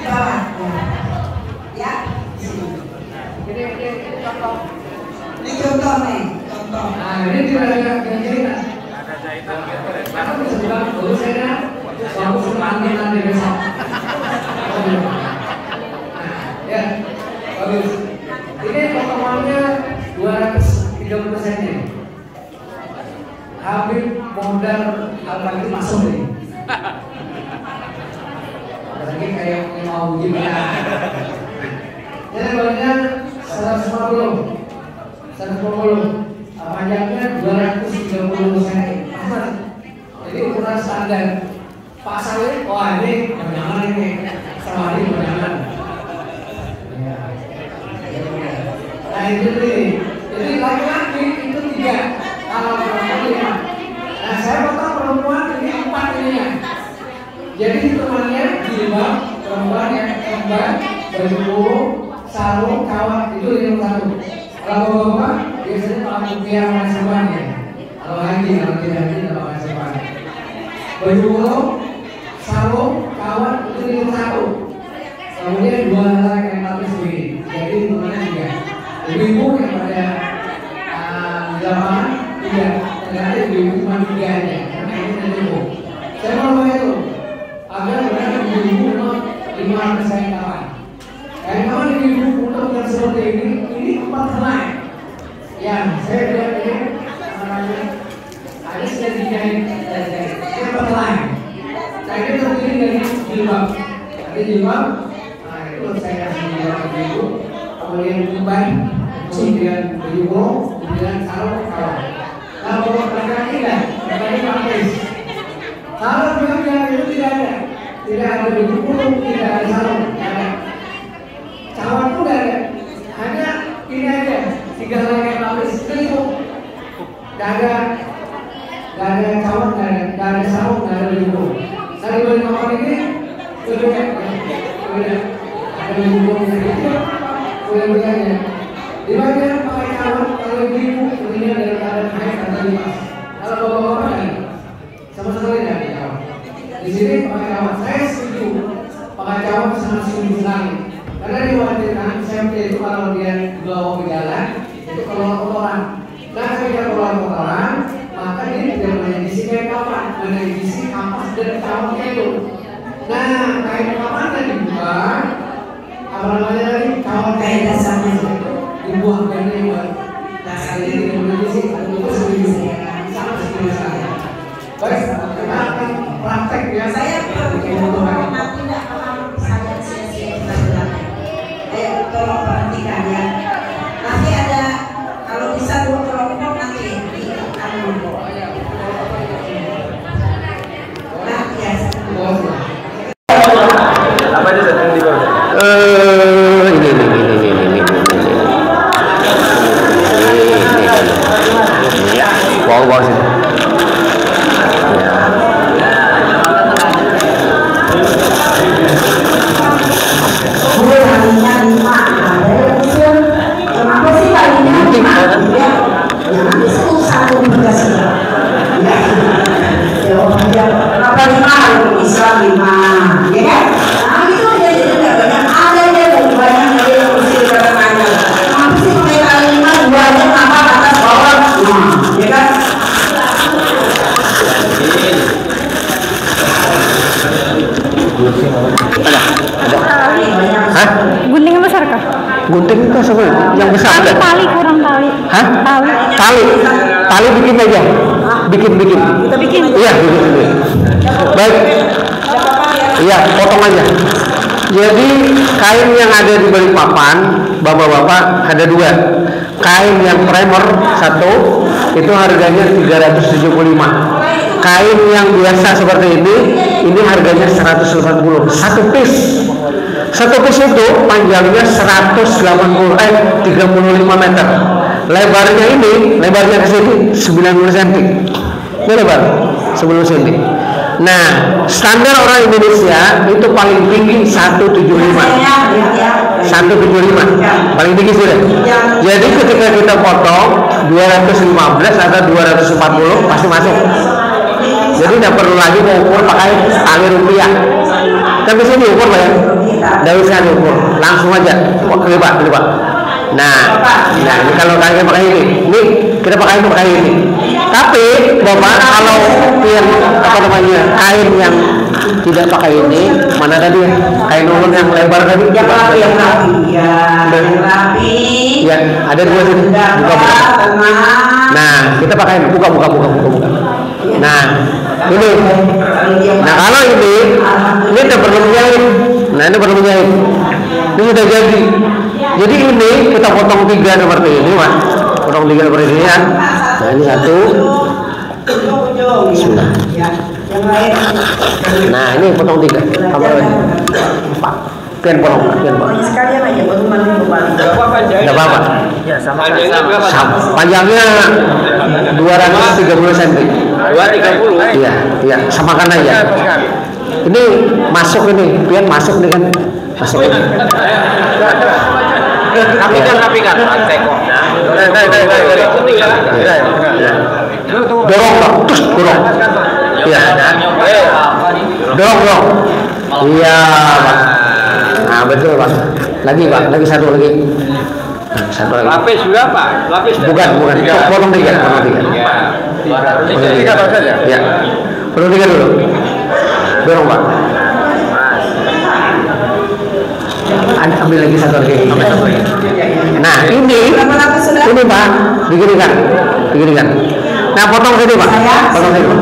bawah. Ya. Ini contoh. Ini contoh nih, contoh. Nah, ini juga ada jahitan. Karena bisa bilang dulu saya suatu semangat nanti besok. Ya, bagus. Ini potongannya 230 cm. Habib modal Al-Fatih masuk nih. Apalagi kayak mau gimana? Jadi lebarnya 150, panjangnya 230 cm. Jadi ukuran standar. Pak Saleh, wah ini panjangan ini, sama ini panjangan. Nah itu nih, jadi laki-laki itu 3, kalau perempuan 5. Nah saya potong perempuan ini 4 ininya. Jadi hitungannya jilbab perempuan yang kembar, baju kurung, sarung, kawat itu yang 1. Kalau bapak biasanya pakai kupiah sama sepan ya. Kalau haji tidak pakai sepan. Baju kurung, sarung, kawat itu yang 1. Kemudian 2 helai kain lapis begini. Jadi hitungannya 3. Ibu yang pada zaman 3, ternyata ibu cuma 3 aja. Karena ini nanti ibu. Saya mau itu agar benar ibu memang 500 kain kawan. Kain kawan ibu untuk yang seperti ini 4 helai. Ya, saya lihat ini ada sudah dijahit, ini 4 helai. Nah ini terdiri dari jilbab. Ada jilbab. Nah itu saya kasih jilbab ke ibu. Kemudian jubah, kemudian baju, kemudian sarung, kawan. Nah bawa laki-laki kan, laki-laki pakai. Kalau bilang itu tidak ada baju kurung, tidak ada sarung, tidak ada. Cawan pun tidak ada, hanya ini aja, 3 helai lapis itu. Tidak ada cawan, tidak ada sarung, tidak ada baju kurung. Dari baju kawan ini berbeda, ada baju kurung sedikit. Kemudiannya di bagian pakai cawan kalau ibu kemudian dari keadaan haid atau nifas. Kalau bapak-bapak kan sama sekali tidak pakai cawan. Di sini pakai cawan. Saya setuju pakai cawan sangat setuju sekali. Karena diwajibkan SMP itu kalau dia bawa ke jalan itu keluar kotoran. Nah ketika keluar kotoran maka dia tidak boleh diisi kain kapan, boleh diisi kampas dan cawannya itu. Nah kain kapannya dibuat apa namanya tadi kawan kain dasarnya itu dibuang dari buat dasarnya tidak boleh diisi itu setuju sangat setuju sekali. Baik kita akan praktek ya. Saya nanti tidak kalau saya sia-sia kita bilang. Tolong perhatikan ya. Nanti ada kalau bisa 2 kelompok nanti di anu. Nah ya. Apa aja yang di bawah? Ini ya, bawa sini. Gunting besar kah? Gunting itu sebenarnya yang besar. Tali kurang tali. Hah? Tali bikin aja. Bikin. Kita bikin. Iya, bikin. Baik. Iya, potong aja. Jadi kain yang ada di Balikpapan, bapak-bapak ada 2. Kain yang primer 1 itu harganya 375. Kain yang biasa seperti ini harganya 180. Satu piece itu panjangnya 35 meter. Lebarnya ke sini 90 cm. Ini lebar 10 cm. Nah, standar orang Indonesia itu paling tinggi 175. 175 paling tinggi sudah. Jadi ketika kita potong 215 atau 240 pasti masuk. Jadi tidak perlu lagi mau ukur pakai tali rupiah. Kan bisa diukur ya. Nggak usah diukur, langsung aja. Ini Pak. Nah, ini kalau kalian pakai ini kita pakai ini. Tapi Bapak kalau yang kain yang tidak pakai ini, mana tadi kain ulun yang lebar tadi? Yang rapi. Ya, ada dua sini. Buka. Nah, kita pakai buka. Nah, ini. Nah, kalau ini udah perlu menjahit. Nah, ini perlu menjahit. Ini sudah jadi. Jadi ini kita potong 3 seperti ini, Pak. Potong 3 seperti ini ya. Nah, ini 1. Bismillah. Nah, ini potong 3. Kamera ini. Pak. Pian potong. Sekalian aja baru mandi kembali. Enggak apa-apa. Ya, sama. Panjangnya 230 cm. 230. Iya, samakan aja. Ini masuk ini, pian masuk nih kan. Masuk ini. Rapikan. Dorong. Iya. Dorong. Iya, Pak. Nah, betul, Pak. Lagi satu lagi. Nah, satu lagi. Lapis sudah, Pak. Bukan. Potong 3. Ya. Potong 3 dulu. Dorong, Pak. Ambil lagi satu lagi. Nah, ini Pak, diginikan. Nah, potong sini, Pak. Potong sini.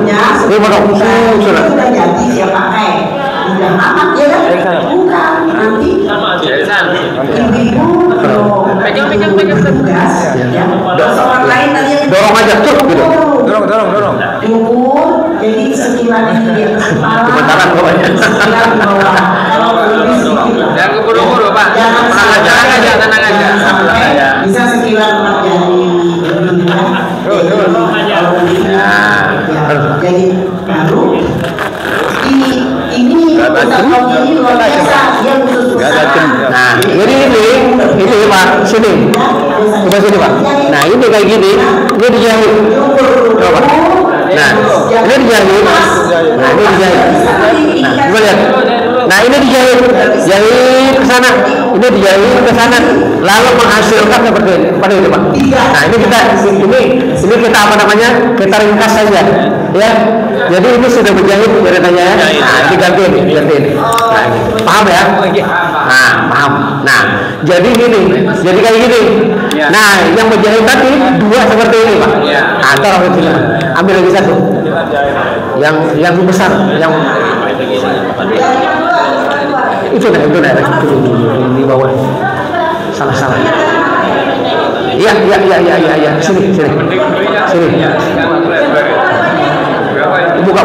Ini potong. Sudah. Sudah jadi dia pakai. Udah amat ya kan? Bukan nanti. Ibu pegang tugas. Ya. Orang lain tadi. Dorong aja tuh gitu. Dorong. Jadi sekilas ini dia kepala. Kebentaran bawahnya. Sekilas di bawah. Jangan keburu-buru, Pak. Tenang aja. Bisa sekilas jadi baru ini luar biasa dia khusus. Nah, jadi ini Pak, sini. Coba sini, Pak. Nah, ini kayak gini, ini dijahit. Coba. Nah, ini dijahit. Nah, coba lihat. Nah, ini dijahit ke sana. Ini dijahit ke sana. Lalu menghasilkan seperti ini. Pada ini, Pak. Nah, ini kita apa namanya? Kita ringkas saja. Ya. Jadi ini sudah menjahit ceritanya ya. Nah, digantiin. Nah, paham ya? Nah, paham. Nah, jadi kayak gini. Nah, yang menjahit tadi 2 seperti ini, Pak. Nah, taruh di sini. Ambil lagi satu. Yang besar, yang itu di bawah. Salah. Iya. Sini. Buka.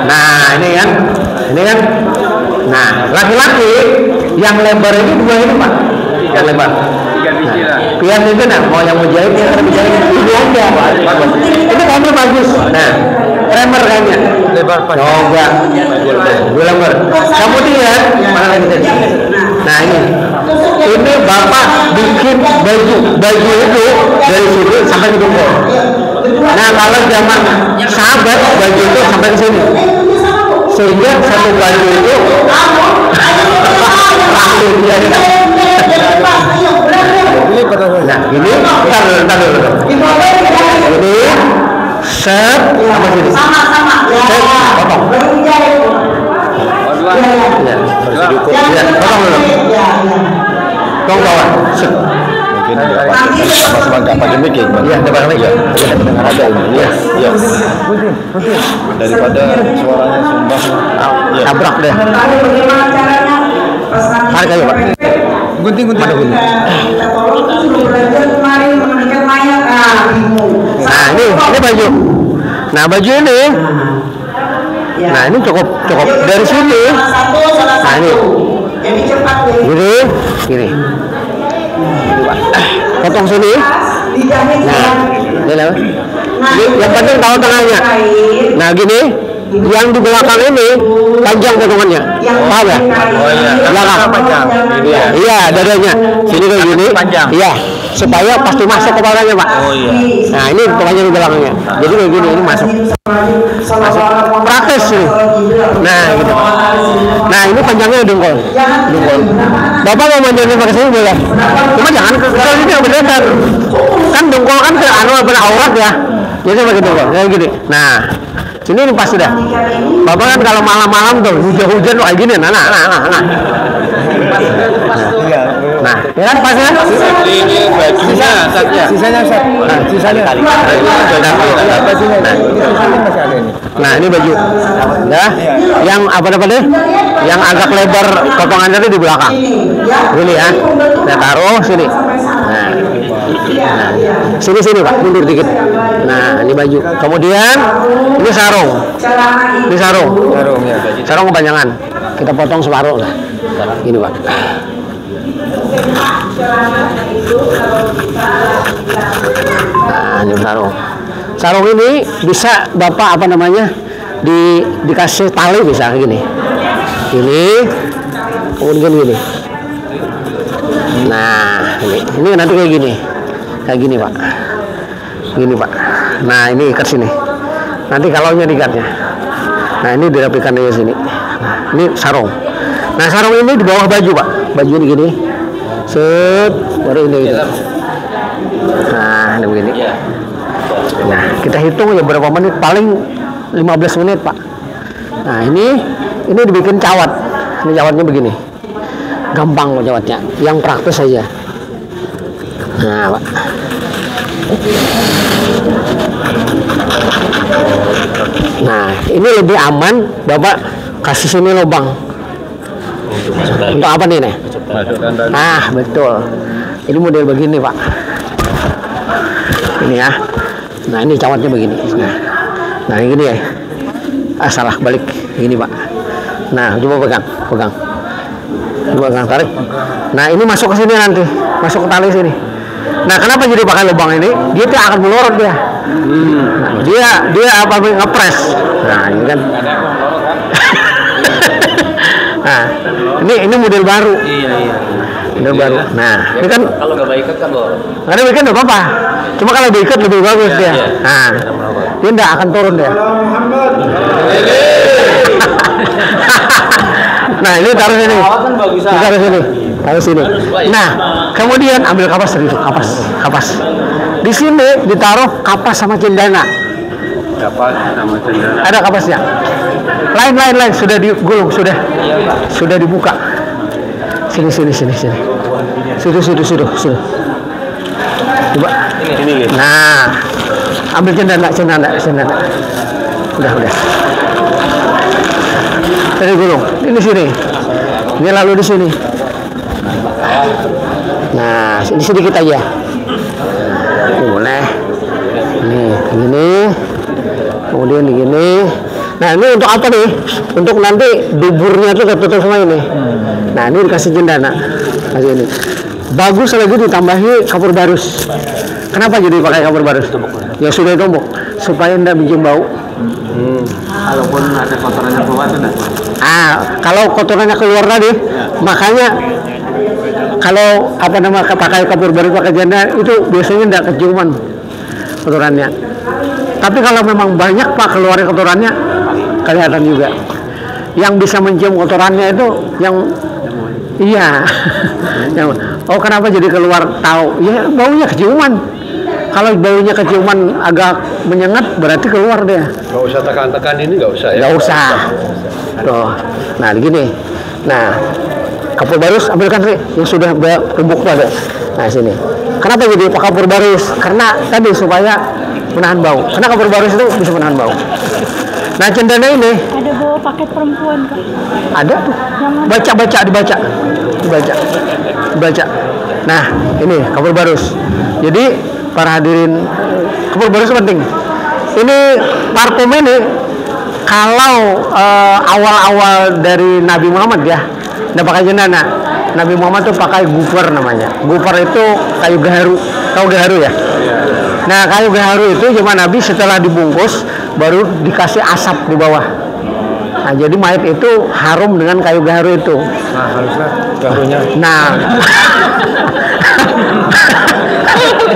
Nah, ini kan. Nah, laki-laki yang lebar ini 2 ini, Pak. Yang lebar. Pian itu mau yang mau jahit yang jahit ini aja. Ini kamu bagus. Nah, tremer kayaknya. Lebar Pak. Coba. Lebar. Kemudian mana lagi tadi? Nah, ini Bapak bikin baju itu dari sini sampai ke dengkul. Nah, kalau zaman sahabat baju itu sampai ke sini. Sehingga satu baju itu nah, ini entar dulu. Ini set apa sini? Sama. Set potong. Ya, potong dulu. Potong kawan. Set. Mungkin sama dapat demikian. Iya, dapat demikian. Ada ini. Iya. Daripada suaranya sumbang. Tabrak deh. Bagaimana caranya? Tarik aja, Pak. Gunting. Kita tolong suruh belajar kemarin memandikan mayat. Bingung. Nah, ini baju. Nah, baju ini. Nah, ini cukup dari sini. Nah, ini. Jadi cepat deh. Gini. Potong sini. Nah, ini yang penting tahu tengahnya. Nah, gini. Yang di belakang ini panjang potongannya, paham ya? Oh iya. Belakang. Panjang. Ini ya. Iya, dadanya. Sini kayak gini. Panjang. Iya. supaya pasti masuk kepalanya Pak. Oh iya. Nah ini kepalanya di belakangnya. Jadi kayak gini, ini masuk praktis ini. Nah gitu. Nah ini panjangnya dengkul. Bapak mau manjangin pakai sini boleh. Cuma jangan ke sini yang berdekatan. Kan dengkul kan ke aurat ya. Jadi pakai dengkul kayak gini. Nah sini ini pasti dah. Bapak kan kalau malam-malam tuh hujan-hujan kayak gini. Nah. Nah, ya kan pas ya? Ini bajunya, Sisanya Ustaz. Nah, sisanya kali. Nah, ini baju. Ya. Yang apa deh? Yang agak lebar potongannya itu di belakang. Ini ya. Saya taruh sini. Nah. Sini Pak, mundur dikit. Nah, ini baju. Kemudian ini sarung. Ini sarung. Sarung kepanjangan. Kita potong separuh lah. Ini Pak. Nah, ini sarung. Sarung ini bisa Bapak apa namanya dikasih tali bisa kayak gini. Ini, kemudian gini. Nah, ini nanti kayak gini Pak. Gini Pak. Nah, ini ikat sini. Nanti kalaunya diikatnya. Nah, ini dirapikan di sini. Nah, ini sarung. Nah, sarung ini di bawah baju Pak. Baju ini gini. Set, baru ini gitu. Nah, ini begini. Nah, kita hitung ya berapa menit, paling 15 menit Pak. Nah, ini dibikin cawat. Ini cawatnya begini. Gampang cawatnya, yang praktis saja. Nah, Pak. Nah, ini lebih aman, Bapak kasih sini lubang. Untuk apa nih? Ah, betul. Ini model begini Pak. Ini ya. Nah, ini cawatnya begini. Nah ini gini ya. Ah, salah balik. Gini Pak. Nah, coba pegang. Coba tarik. Nah, ini masuk ke sini nanti. Masuk ke tali sini. Nah, kenapa jadi pakai lubang ini? Dia tuh akan melorot dia. Nah, dia apa ngepres. Nah, ini kan. Nah, ini model baru. Iya. Model baru. Nah, ini kan kalau nggak baikat kan loh. Karena baikat nggak apa-apa. Cuma kalau baikat lebih bagus dia. Nah, dia nggak akan turun dia. Nah, ini taruh sini. Taruh sini. Nah, kemudian ambil kapas dari itu, kapas. Di sini ditaruh kapas sama cendana. Ada kapasnya. Lain sudah digulung, sudah dibuka. Sini. Sudah. Coba. Ini. Nah, ambil cendana. Udah. Tadi gulung. Ini sini. Dia lalu di sini. Nah, ini sedikit aja. Ini boleh. Nih, begini. Kemudian begini. Nah, ini untuk apa nih? Untuk nanti duburnya tuh tertutup semua ini. Nah, ini dikasih cendana. Kasih ini. Bagus lagi ditambahi kapur barus. Kenapa jadi pakai kapur barus? Ya sudah ditumbuk supaya tidak bikin bau. Kalaupun ada kotorannya keluar sudah. Kalau kotorannya keluar tadi, makanya kalau pakai kapur barus pakai cendana itu biasanya tidak keciuman kotorannya. Tapi kalau memang banyak Pak keluarnya kotorannya, kelihatan juga. Yang bisa mencium kotorannya itu yang iya. Kenapa jadi keluar tahu? Ya baunya keciuman. Kalau baunya keciuman agak menyengat berarti keluar dia. Nggak usah tekan-tekan ini, nggak usah ya? Nggak usah. Tuh. Nah begini. Nah, kapur barus ambilkan sih yang sudah berembuk pada. Nah sini. Kenapa jadi kapur barus? Karena tadi supaya menahan bau. Karena kapur barus itu bisa menahan bau. Nah, cendana ini ada bawa paket perempuan Kak? Ada tuh. Dibaca. Nah, ini kapur barus. Jadi para hadirin, kapur barus penting. Ini parfum ini kalau awal-awal dari Nabi Muhammad ya, nggak pakai cendana. Nabi Muhammad tuh pakai guper namanya. Guper itu kayu gaharu. Tahu gaharu ya? Nah, kayu gaharu itu zaman Nabi setelah dibungkus baru dikasih asap di bawah. Nah, jadi mayat itu harum dengan kayu gaharu itu. Nah, harusnya garunya. Nah,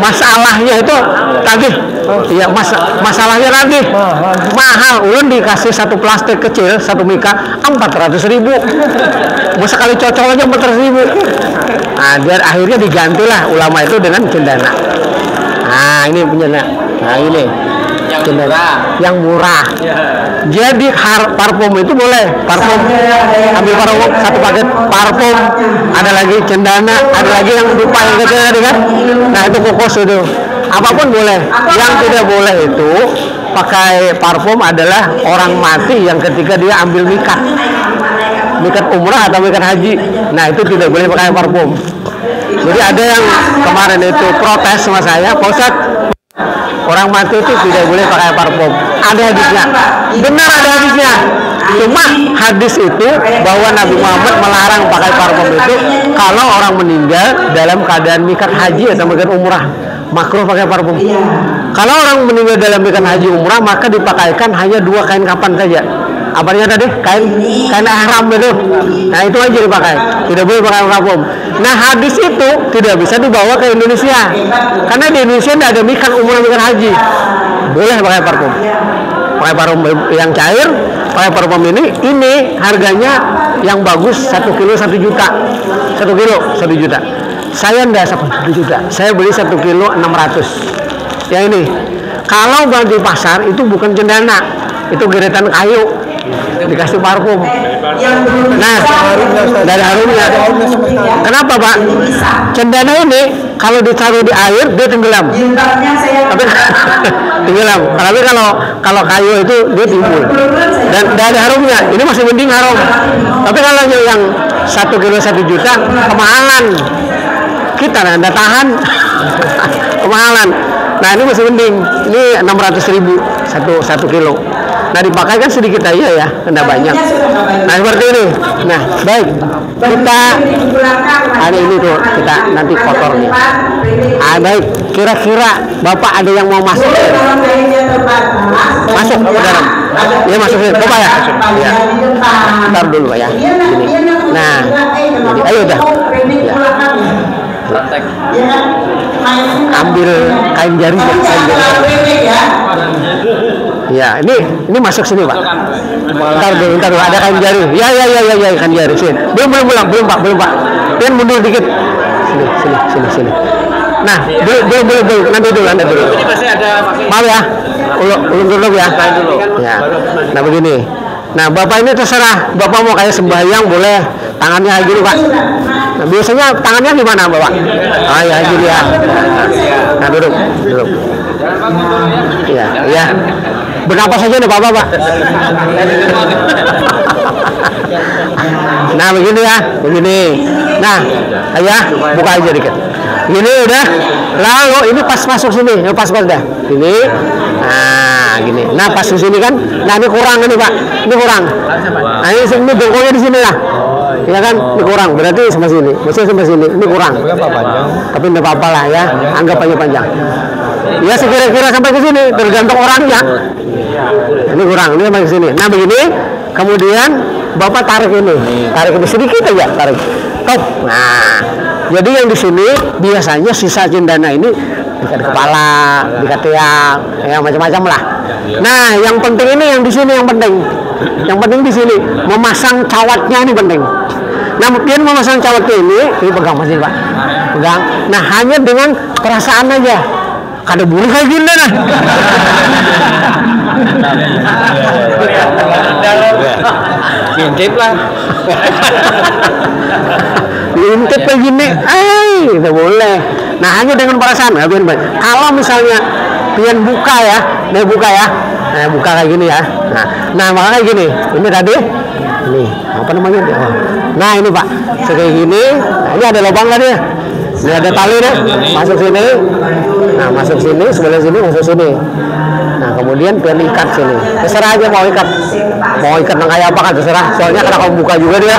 masalahnya itu tadi, iya masalahnya lagi mahal. Ulun dikasih satu plastik kecil, satu mika 400.000. Mau sekali cocok aja 400.000. Nah, dan akhirnya digantilah ulama itu dengan cendana. Nah, ini cendana. Nah, ini cendana yang murah. Jadi parfum itu boleh, parfum ambil parfum satu paket parfum, ada lagi cendana, ada lagi yang lupa yang kecil kan. Nah, itu kokos itu. Apapun boleh. Yang tidak boleh itu pakai parfum adalah orang mati yang ketika dia ambil mikat umrah atau mikat haji. Nah, itu tidak boleh pakai parfum. Jadi ada yang kemarin itu protes sama saya, Pak Ustadz, orang mati itu tidak boleh pakai parfum. Ada hadisnya, benar ada hadisnya. Cuma hadis itu bahwa Nabi Muhammad melarang pakai parfum itu kalau orang meninggal dalam keadaan mikat haji atau mikat umrah, makruh pakai parfum. Kalau orang meninggal dalam mikat haji umrah, maka dipakaikan hanya 2 kain kapan saja. Apanya tadi? Kain ihram itu. Nah, itu aja dipakai. Tidak boleh pakai parfum. Nah, hadis itu tidak bisa dibawa ke Indonesia. Karena di Indonesia tidak ada mikat umrah, mikat haji. Boleh pakai parfum. Pakai parfum yang cair, pakai parfum ini harganya yang bagus 1 kilo 1 juta. 1 kilo 1 juta. Saya enggak 1 juta. Saya beli 1 kilo 600. Yang ini. Kalau di pasar itu bukan cendana, itu geretan kayu. Dikasih parfum. Nah, dari harumnya. Kenapa, Pak? Cendana ini kalau ditaruh di air dia tenggelam. Tapi tenggelam. Tapi kalau kayu itu dia timbul. Dan dari harumnya ini masih mending harum. Tapi kalau yang 1 kilo 1 juta kemahalan. Kita nggak tahan kemahalan. Nah, ini masih mending. Ini 600.000 1 kilo. Nah, dipakai kan sedikit aja ya, tidak banyak. Nah, seperti ini. Nah, baik. Kita hari ini tuh kita nanti kotor nih. Baik. Kira-kira Bapak ada yang mau masuk? Masuk ke dalam. Ya, masukin. Bapak ya? Ya. Ntar dulu Pak ya. Gini. Nah, jadi, ayo udah. Ya. Ambil kain jari. Ya, ini masuk sini Pak. Ntar dulu, ada kain jari. Ya, kain jari sini. Belum Pak. Pian mundur dikit. Sini. Nah, belum. Nanti dulu. Ini masih ada pakai. Maaf ya. Ulun dulu ya. Ya. Nah, begini. Nah, Bapak ini terserah. Bapak mau kayak sembahyang boleh. Tangannya kayak gini Pak. Nah, biasanya tangannya di mana Bapak? Ya gini ya. Nah, duduk. Iya. Bernapas saja nih Bapak. Nah, begini ya, begini. Nah, ayah buka aja dikit. Gini udah. Lalu ini pas masuk sini, pas dah. Ini. Nah, gini. Nah, pas di sini kan. Nah, ini kurang ini Pak. Ini kurang. Nah, ini bengkoknya di sini lah. Ya kan, ini kurang. Berarti sampai sini. Maksudnya sampai sini. Ini kurang. Tapi enggak apa-apa lah ya. Anggap aja panjang. Ya, sekira-kira sampai ke sini, tergantung orangnya. Ini kurang, ini sampai ke sini. Nah, begini, kemudian Bapak tarik ini sedikit aja, tarik. Nah, jadi yang di sini biasanya sisa cendana ini dikat kepala, dikat tiang, ya macam-macam lah. Nah, yang penting ini yang di sini yang penting. Yang penting di sini memasang cawatnya ini penting. Nah, mungkin memasang cawatnya ini pegang masih Pak. Pegang. Nah, hanya dengan perasaan aja. Kada boleh kayak gini nah. Intip lah. Intip kayak gini, tidak boleh. Nah, hanya dengan perasaan. Kalau misalnya pian buka ya, nah buka kayak gini ya. Nah makanya gini, ini tadi, ini apa namanya? Nah ini Pak, kayak gini. Nah, ini ada lubang tadi ya. Ini ada tali nih, masuk sini. Nah, masuk sini, sebelah sini, masuk sini. Nah, kemudian pian ikat sini. Terserah aja mau ikat yang kayak apa kan terserah. Soalnya karena kamu buka juga dia.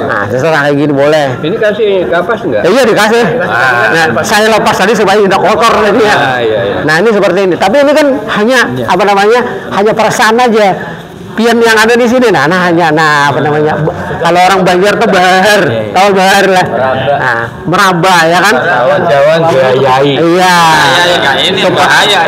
Nah, terserah kayak gini boleh. Ini kasih kapas enggak? Iya dikasih. Nah, saya lepas tadi supaya tidak kotor tadi ya. Nah, ini seperti ini. Tapi ini kan hanya apa namanya? Hanya perasaan aja. pian yang ada di sini, nah apa namanya? Kalau orang Banjar tuh bahar, tahu bahar lah. Nah, meraba ya kan? Jawan gayai. Iya. Ini bahaya.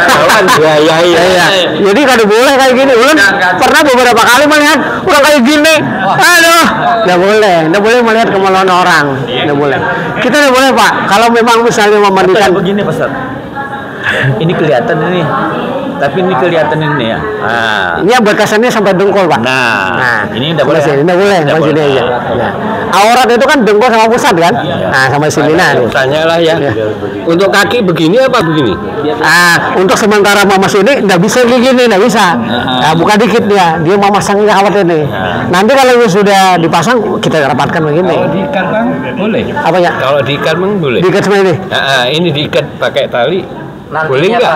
Jawan gayai. Iya. Jadi kalau boleh kayak gini, ulun pernah beberapa kali melihat orang kayak gini. Aduh, nggak boleh melihat kemaluan orang, nggak boleh. Kita nggak boleh Pak. Kalau memang misalnya memandikan Begini Pak. Ini kelihatan ini. Tapi ini kelihatan ini ya. Nah. Ini batasannya sampai dengkul Pak. Nah, ini udah boleh. Ini udah boleh, sampai sini aja. Nah, aurat itu kan dengkul sama pusat kan? Nah, sama sini nah. Tanya lah ya. Untuk kaki begini apa begini? Untuk sementara mama sini nggak bisa begini, nggak bisa. Nah, buka dikit dia mau masangnya awat ini. Nanti kalau sudah dipasang kita rapatkan begini. Kalau diikat Bang boleh. Apa ya? Kalau diikat Bang boleh. Diikat seperti ini. Ini diikat pakai tali. Boleh nggak?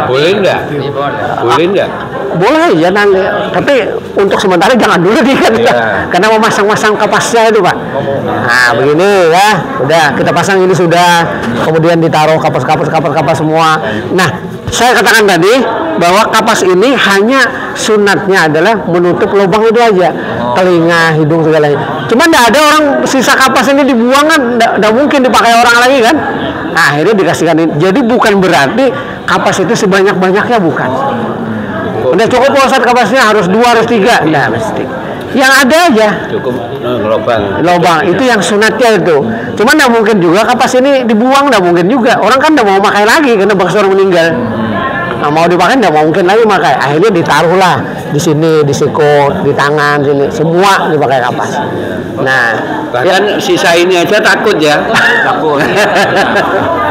Boleh nggak? Boleh nggak? Boleh ya nanti. Tapi untuk sementara jangan dulu diikat karena mau masang-masang kapasnya itu Pak. Nah begini ya, udah kita pasang ini sudah, kemudian ditaruh kapas semua. Nah saya katakan tadi bahwa kapas ini hanya sunatnya adalah menutup lubang itu aja, telinga, hidung segalanya. Cuma nggak ada orang sisa kapas ini dibuang kan, nggak mungkin dipakai orang lagi kan. Nah, akhirnya dikasihkan ini. Jadi bukan berarti kapas itu sebanyak-banyaknya, bukan. Udah cukup Pak Ustadz kapasnya, harus 2, harus 3. Nah, mesti. Yang ada aja. Cukup lubang. Itu yang sunatnya itu. Cuman nggak mungkin juga kapas ini dibuang, nggak mungkin juga. Orang kan nggak mau pakai lagi karena bekas orang meninggal. Nah, mau dipakai nggak mungkin lagi pakai. Akhirnya ditaruhlah di sini, di sikut, di tangan sini, semua dipakai kapas. Nah, bahkan sisa ini aja takut ya. Takut.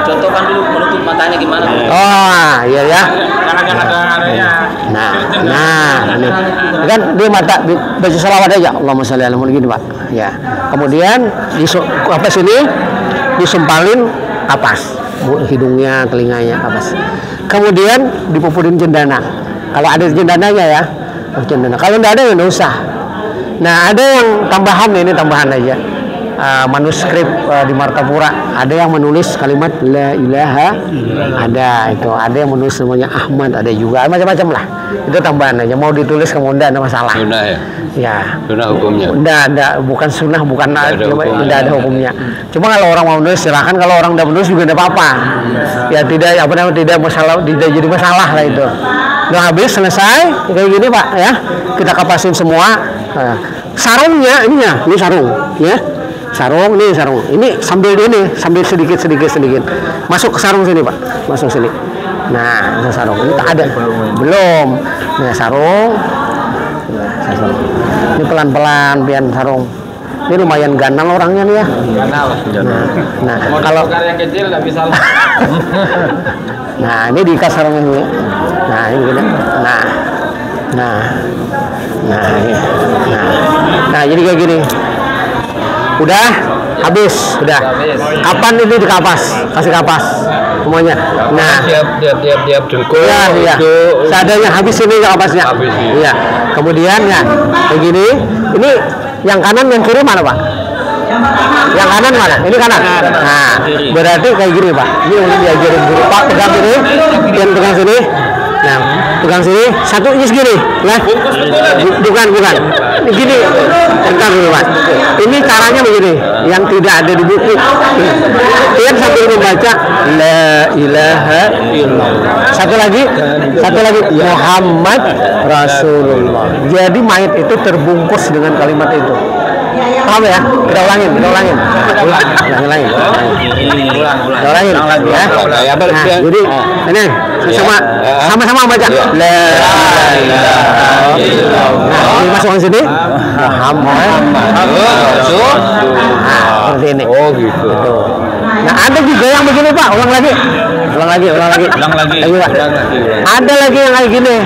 Contohkan dulu menutup matanya gimana? Oh, iya ya. Nah, ini kan dia mata baca selawat aja. Allahumma sholli ala Muhammad gini Pak. Ya. Kemudian di kapas ini disempalin kapas, hidungnya, telinganya kapas. Kemudian dipupurin cendana. Kalau ada cendananya ya, cendana. Kalau tidak ada ya nggak usah. Nah ada yang tambahan, ini tambahan aja. Manuskrip di Martapura ada yang menulis kalimat la ilaha, ada yang menulis namanya Ahmad, ada juga macam-macam lah. Itu tambahan aja, mau ditulis kemudian ada masalah. Sunnah ya? Ya. Sunnah hukumnya? Bukan sunnah, bukan tidak ada hukumnya. Cuma kalau orang mau menulis silahkan, kalau orang tidak menulis juga tidak apa-apa. Ya tidak tidak masalah, tidak jadi masalah lah itu. Udah habis, selesai kayak gini Pak ya, kita kapasin semua. Sarungnya ini sarung ya. Sarung, ini sambil sedikit masuk ke sarung sini Pak, masuk sini. Nah masuk sarung ini tak ada belum. Nah sarung ini pelan-pelan pian sarung. Ini lumayan ganal orangnya nih ya. Nah kalau yang kecil nggak bisa lah. Nah ini diikat sarung ini. Nah ini gini. Nah jadi kayak gini. Udah habis, udah. Kapan ini dikapas? Kasih kapas semuanya. Nah, tiap dengkul. Iya. Seadanya habis ini kapasnya. Iya. Kemudian ya kayak gini. Ini yang kanan, yang kiri mana Pak? Yang kanan mana? Ini kanan. Nah, berarti kayak gini Pak. Ini udah diajarin dulu Pak, pegang ini, dan pegang sini. Nah, pegang sini, satu ini segini. Nah, bukan. Ini gini. Bentar dulu Pak. Ini caranya begini, yang tidak ada di buku. Kalian sambil membaca la ilaha illallah. Satu lagi Muhammad Rasulullah. Jadi mayat itu terbungkus dengan kalimat itu. Paham ya? Kita ulangin. Ulangin ya. Nah, jadi ini sama-sama baca la ilaha illallah. Nah, ini masuk ke sini. Muhammad Rasulullah. Nah, seperti ini. Oh gitu. Nah, ada juga yang begini Pak, ulang lagi. Ayo, Pak. Ada lagi yang kayak gini.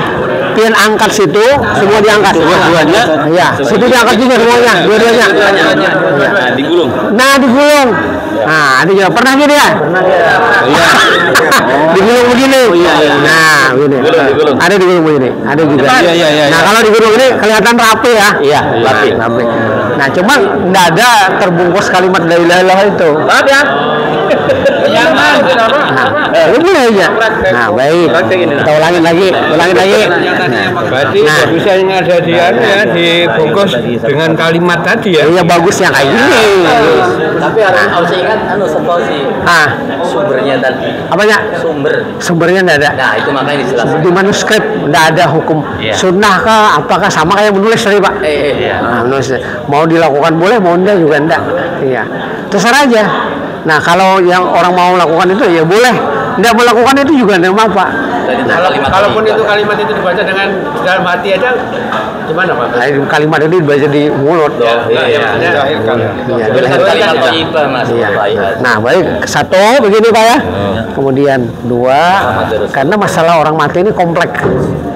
Pian angkat situ, semua diangkat. Dua-duanya? Iya, situ diangkat juga semuanya, dua-duanya. Digulung. Nah, digulung. Nah, ada juga pernah gini ya? Iya. Digulung begini. Nah, begini. Ada digulung begini, ada juga. Iya. Nah, kalau digulung ini kelihatan rapi ya? Iya, rapi. Nah, cuma nggak ada terbungkus kalimat la ilaha illallah itu. Maaf ya. Ini boleh aja. Nah, baik. Kita ulangin lagi. Berarti bisa yang ada di dibungkus dengan kalimat tadi ya. Iya bagus yang kayak gini. Tapi harus ingat situasi. Sumbernya tadi. Apanya? Sumbernya enggak ada. Nah, itu makanya dijelaskan. Di manuskrip enggak ada hukum sunnah kah apakah sama kayak menulis tadi, Pak? Nah, menulis mau dilakukan boleh, mau enggak juga enggak. Iya. Terserah aja. Nah, kalau yang orang mau lakukan itu ya boleh. Enggak melakukan itu juga enggak apa-apa. Nah, kalaupun itu kalimat itu dibaca dengan dalam hati aja gimana, Pak? Nah, kalimat itu dibaca di mulut. Nah, baik. Satu begini, Pak ya. Kemudian dua, karena masalah orang mati ini kompleks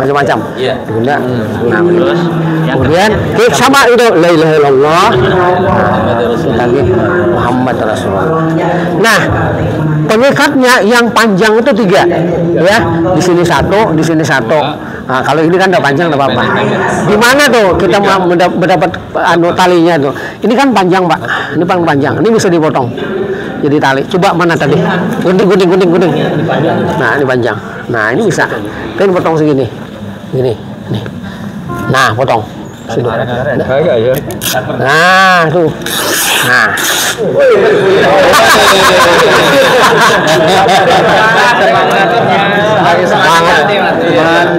macam-macam. Nah, kemudian sama itu la ilaha illallah lagi Muhammad Rasulullah. Nah, pengikatnya yang panjang itu 3 ya, di sini 1, di sini 1. Nah, kalau ini kan udah panjang enggak apa-apa. Gimana tuh kita mendapat talinya tuh? Ini kan panjang, Pak. Ini paling panjang. Ini bisa dipotong jadi tali. Coba mana tadi? Gunting. Nah, ini panjang. Nah, ini bisa. Kita potong segini. Gini, nih. Nah, potong. Sini. Nah, tuh. Nah.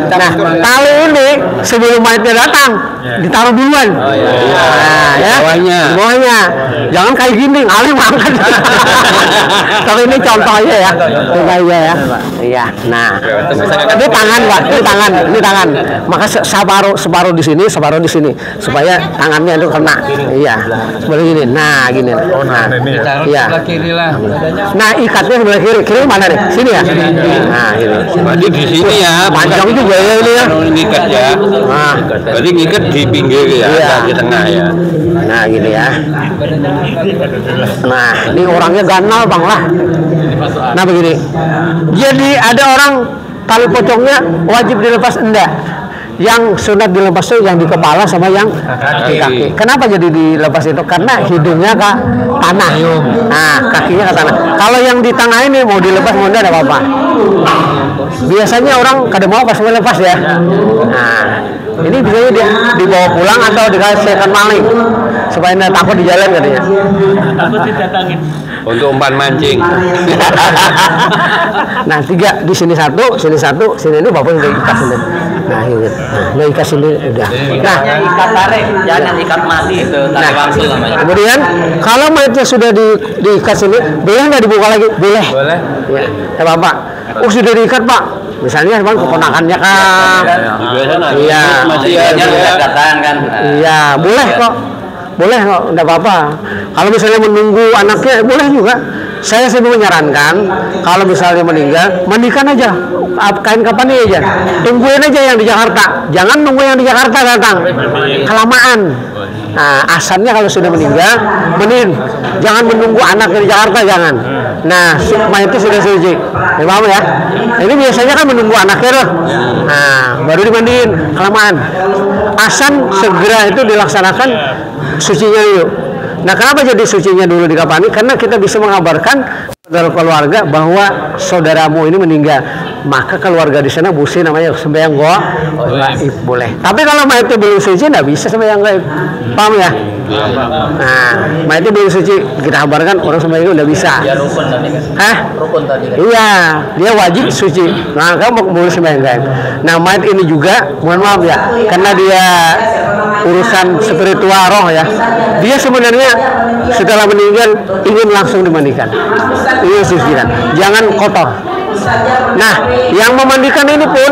Nah, tali ini sebelum mayatnya datang ditaruh duluan. Nah, ya. Bawahnya. Jangan kayak gini, alim angkat. Tapi ini contoh aja ya. Coba aja ya. Iya. Nah. Ini tangan, Pak. Ini tangan. Maka separuh di sini, separuh di sini supaya tangannya itu kena. Iya. Seperti gini. Nah, gini. Nah, iya. Nah, ikatnya sebelah kiri. Kiri mana nih? Sini ya. Nah, ini. Berarti di sini ya. Panjang juga ya ini ya. Ngikat ya. Nah, berarti ngikat di pinggir ya, di tengah ya. Nah, gini ya. Nah, ini orangnya ganal, Bang lah. Nah, begini. Jadi ada orang tali pocongnya wajib dilepas enggak? Yang sunat dilepas itu yang di kepala sama yang di kaki. Kenapa jadi dilepas itu? Karena hidungnya ke tanah. Nah, kakinya ke tanah. Kalau yang di tengah ini mau dilepas mau enggak ada apa-apa. Biasanya orang kadang mau pas melepas ya. Nah, ini bisa dibawa pulang atau dikasihkan maling supaya nggak takut di jalan katanya. Takut didatangin. Untuk umpan mancing. Nah, 3 di sini 1, sini ini bapak udah ikat sini. Nah, ini. Nah, ikat sini udah. Nah, ikat tarik, jangan ikat mati itu tarik langsung namanya. Kemudian kalau mayatnya sudah diikat sini, boleh nggak dibuka lagi? Boleh. Ya, Bapak. Oh, sudah diikat, Pak. Misalnya bang keponakannya kan. Iya. Masih ada datang kan. Iya, boleh kok. Boleh kok, enggak apa-apa. Kalau misalnya menunggu anaknya, boleh juga. Saya sih menyarankan, kalau misalnya meninggal, mandikan aja. Kain kapan aja. Tungguin aja yang di Jakarta. Jangan nunggu yang di Jakarta datang. Kelamaan. Nah, asalnya kalau sudah meninggal, jangan menunggu anaknya di Jakarta, jangan. Nah, mayat itu sudah suci. Paham ya? Ini biasanya kan menunggu anaknya loh. Nah, baru dimandiin, kelamaan. Asan segera itu dilaksanakan sucinya dulu. Nah, kenapa jadi sucinya dulu dikapani? Karena kita bisa mengabarkan kepada keluarga bahwa saudaramu ini meninggal. Maka keluarga di sana busi namanya sembahyang gaib boleh. Tapi kalau mayatnya belum suci, nggak bisa sembahyang gaib. Paham ya? Nah, mayatnya belum suci, kita kabarkan orang sembahyang nggak bisa. Ya rukun tadi kan. Hah? Rukun tadi kan. Iya, dia wajib suci. Nah, kamu boleh sembahyang gaib. Nah, mayat ini juga, mohon maaf ya, karena dia urusan spiritual roh ya. Dia sebenarnya setelah meninggal ingin langsung dimandikan, ingin sucikan, jangan kotor. Nah, yang memandikan ini pun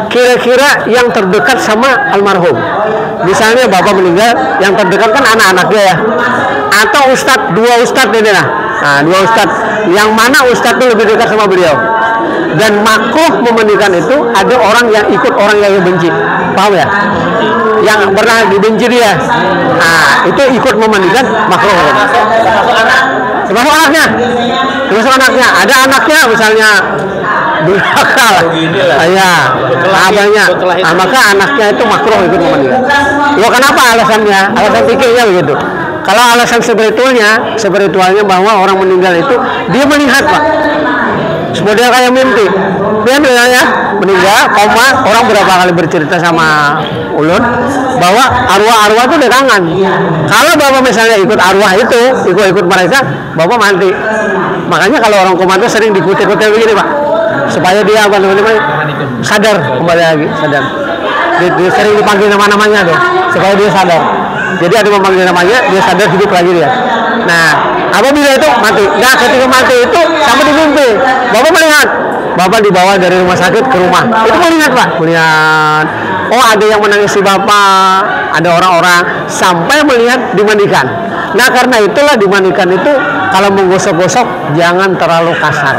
kira-kira yang terdekat sama almarhum. Misalnya bapak meninggal, yang terdekat kan anak-anaknya ya, atau dua ustadz ini lah. Nah, 2 ustadz, yang mana ustadz itu lebih dekat sama beliau. Dan makruh memandikan itu ada orang yang ikut orang yang benci, paham ya? Yang pernah dibenci dia, nah itu ikut memandikan makruh. Termasuk anaknya, ada anaknya misalnya durhaka lah, ya, abahnya, nah, maka anaknya itu makruh ikut memandikan. Lo kenapa alasannya? Alasan pikirnya begitu. Kalau alasan spiritualnya bahwa orang meninggal itu dia melihat Pak. Sebenarnya kayak mimpi. Dia misalnya meninggal, koma, orang berapa kali bercerita sama ulun bahwa arwah-arwah itu datangan. Kalau Bapak misalnya ikut arwah itu, ikut mereka, Bapak mati. Makanya kalau orang koma itu sering dikutip-kutip begini Pak, supaya dia sadar kembali lagi, sadar. Dia sering dipanggil nama-namanya tuh, supaya dia sadar. Jadi ada memanggil namanya, dia sadar hidup lagi dia. Nah, apabila itu mati, nah ketika mati itu sampai di mimpi, Bapak melihat, Bapak dibawa dari rumah sakit ke rumah, itu melihat Pak, melihat. Oh ada yang menangisi Bapak, ada orang-orang sampai melihat dimandikan. Nah karena itulah dimandikan itu kalau menggosok-gosok jangan terlalu kasar.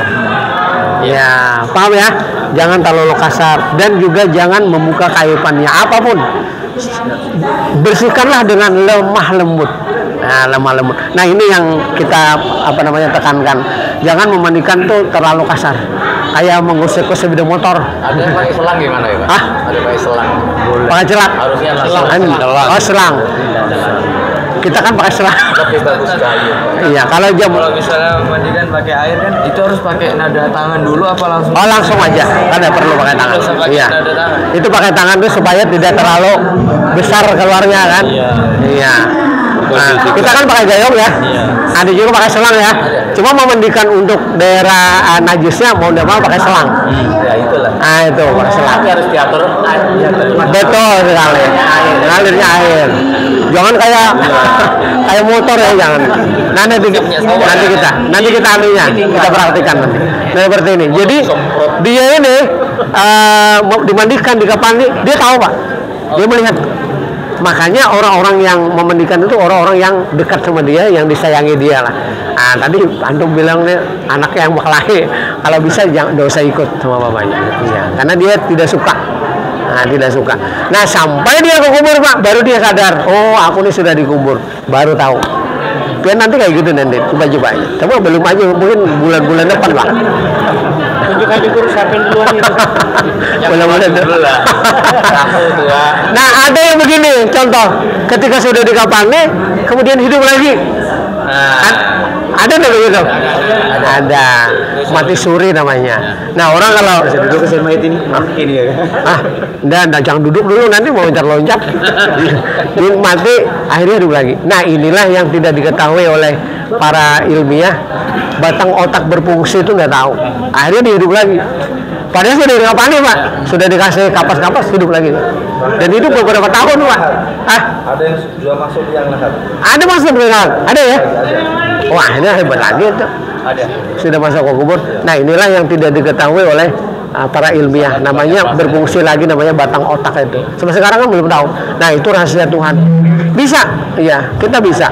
Ya, paham ya? Jangan terlalu kasar dan juga jangan membuka kaifannya apapun. Bersihkanlah dengan lemah lembut. Nah, lemah lembut. Nah, ini yang kita tekankan. Jangan memandikan tuh terlalu kasar. Kayak menggosok-gosok sepeda motor. Ada yang pakai selang gimana ya, Pak? Hah? Ada pakai selang. Pakai celak. Harusnya Selang. Oh, selang. Kita kan pakai selang. Lebih bagus sekali. Iya, kalau misalnya memandikan pakai air kan itu harus pakai nada tangan dulu apa langsung? Oh langsung aja, kan tidak perlu pakai tangan. Iya. Itu pakai tangan tuh supaya tidak terlalu besar keluarnya kan. Iya. Nah, kita kan pakai gayung ya. Ada juga pakai selang ya. Cuma memandikan untuk daerah najisnya mau tidak mau pakai selang. Ya itulah. Nah itu pakai selang. Tapi harus diatur air. Betul sekali. Ngalirnya air. Jangan kayak motor ya, jangan. Nanti kita anunya, kita perhatikan nanti. Nah, seperti ini. Jadi dia ini dimandikan, dikapani, dia tahu Pak. Dia melihat. Makanya orang-orang yang memandikan itu orang-orang yang dekat sama dia, yang disayangi dia lah. Nah, tadi antum bilang nih anaknya yang berkelahi, kalau bisa jangan usah ikut sama bapaknya. Iya, karena dia tidak suka. Nah, tidak suka. Nah, sampai dia ke kubur Pak, baru dia sadar. Oh, aku nih sudah dikubur, baru tahu. Biar nanti kayak gitu nanti, coba-coba aja. Tapi belum aja, mungkin bulan-bulan depan Pak. Tunjukkan dikurus siapin duluan itu. Bulan-bulan depan. Nah, ada yang begini, contoh, ketika sudah dikapani, kemudian hidup lagi. Ada nggak begitu? Ada. Mati suri namanya. Nah, orang kalau Duduk ke mayat ini ya. jangan duduk dulu, nanti mau loncat-loncat. Dia mati, akhirnya hidup lagi. Nah, inilah yang tidak diketahui oleh para ilmiah. Batang otak berfungsi itu nggak tahu. Akhirnya dia hidup lagi. Padahal sudah dikapani Pak, sudah dikasih kapas-kapas, hidup lagi. Dan itu beberapa tahun Pak. Ada yang sudah masuk yang lahat. Ada masuk berenang, ada ya? Wah, ini hebat lagi itu. Ada. Sudah masuk ke kubur. Nah, inilah yang tidak diketahui oleh para ilmiah. Namanya berfungsi lagi, namanya batang otak itu. Sampai sekarang kan belum tahu. Nah, itu rahasia Tuhan. Bisa, iya, kita bisa.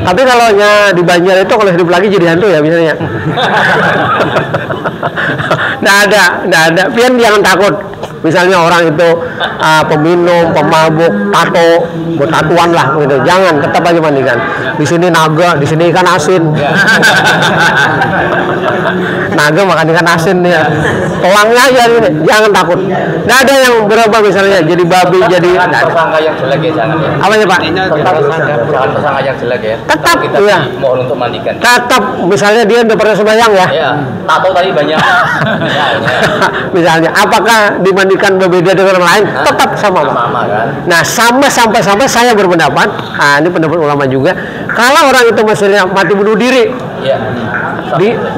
Tapi kalau di Banjar itu kalau hidup lagi jadi hantu ya misalnya. Nggak ada. Pian jangan takut. Misalnya orang itu peminum, pemabuk, tato, buat tatuan lah gitu. Jangan, tetap aja mandikan. Di sini naga, di sini ikan asin. Naga makan ikan asin ya. Pelangnya aja ini, jangan takut. Nggak ada yang berubah misalnya jadi babi, jadi tersangka yang jelek ya jangan ya. apa ya Pak? Jangan tersangka yang jelek ya. Tetap kita ya. mohon untuk mandikan. Tetap misalnya dia udah pernah sembahyang ya. Iya, tato tadi banyak. Ya. Misalnya, apakah dimandikan berbeda dengan orang lain? Tetap sama Pak. Sama kan. Nah, sampai saya berpendapat, ini pendapat ulama juga, kalau orang itu misalnya mati bunuh diri, Iya.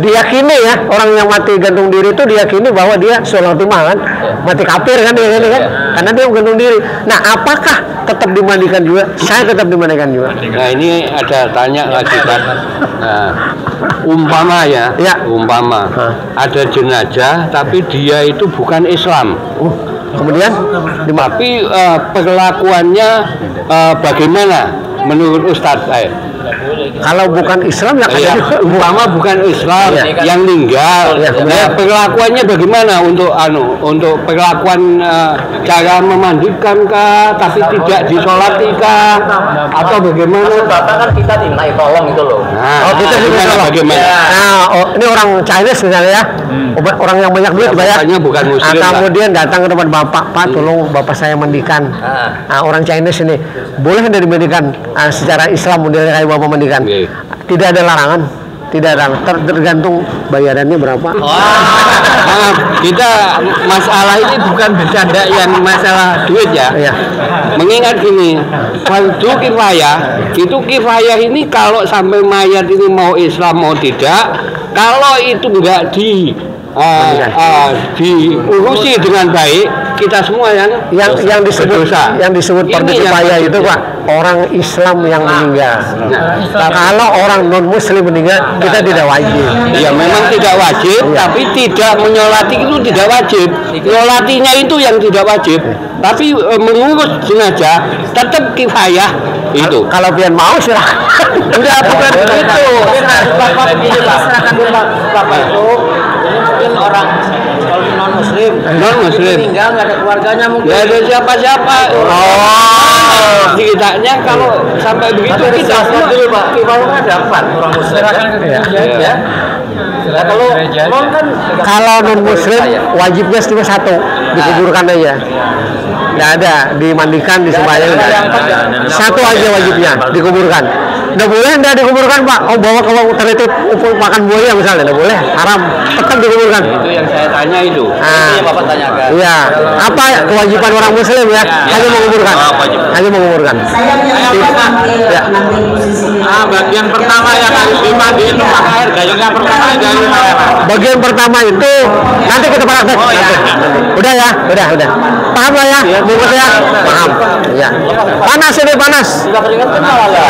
diyakini ya, orang yang mati gantung diri itu diyakini bahwa dia sulul timah kan, mati kafir kan dia kan, karena dia gantung diri. Nah, apakah tetap dimandikan juga? Saya tetap dimandikan juga. Nah, ini ada tanya lagi kan. Nah, umpama umpama ada jenazah tapi dia itu bukan Islam. Kemudian Tapi perlakuannya bagaimana menurut Ustadz? kalau bukan Islam ya Iya, umpama bukan Islam yang meninggal, nah, perlakuannya bagaimana untuk perlakuan cara memandikan kah, tapi tidak disolati kah, atau bagaimana? Bapak kan kita dimintai tolong itu loh. Nah, kita gimana bagaimana? Nah, ini orang Chinese misalnya ya, orang yang banyak duit bayar. Bapaknya bukan Muslim. Kemudian datang ke tempat Bapak, tolong Bapak saya mandikan. Nah, orang Chinese ini boleh tidak dimandikan? secara Islam modelnya kayak Bapak mandikan. Tidak ada larangan. Tidak ada, tergantung bayarannya berapa. Maaf, kita masalah ini bukan bercanda yang masalah duit ya. Iya. Mengingat gini, fardu kifayah itu kifayah ini kalau sampai mayat ini mau Islam mau tidak, kalau itu enggak diurusi dengan baik, kita semua yang disebut dosa. Yang disebut fardu kifayah itu Pak, orang Islam yang meninggal. Kalau orang non Muslim meninggal, kita tidak wajib. Ya memang tidak wajib, tapi tidak menyolati itu tidak wajib. Nyolatinya itu yang tidak wajib. Tapi mengurus jenazah tetap kifayah itu. Kalau pian mau silahkan. Enggak, bukan begitu. Bapak begini Pak, Bapak itu mungkin orang kalau non muslim meninggal nggak ada keluarganya mungkin. Nggak ada siapa-siapa. Setidaknya kalau sampai begitu kita semua dulu Pak, kifayah ada 4 orang muslim kan? Ya. Nah, kalau non Muslim wajibnya cuma 1, dikuburkan aja. Nggak ada dimandikan, disembahyang. 1 aja wajibnya dikuburkan. Nggak boleh nggak dikuburkan Pak. Oh bawa kalau tertib makan buaya misalnya nggak boleh, haram. Tetap dikuburkan. Itu yang saya tanya itu. itu yang Bapak tanyakan. Iya. Apa kewajiban orang Muslim ya? Hanya menguburkan. Hanya menguburkan. Saya Ya. Bagian pertama yang harus dimandiin itu pakai air gayung yang pertama Bagian pertama itu nanti kita praktek. Udah ya, udah. Paham lah ya, bungkus ya. Paham. Ya. Panas ini panas. Sudah keringat kenal ya.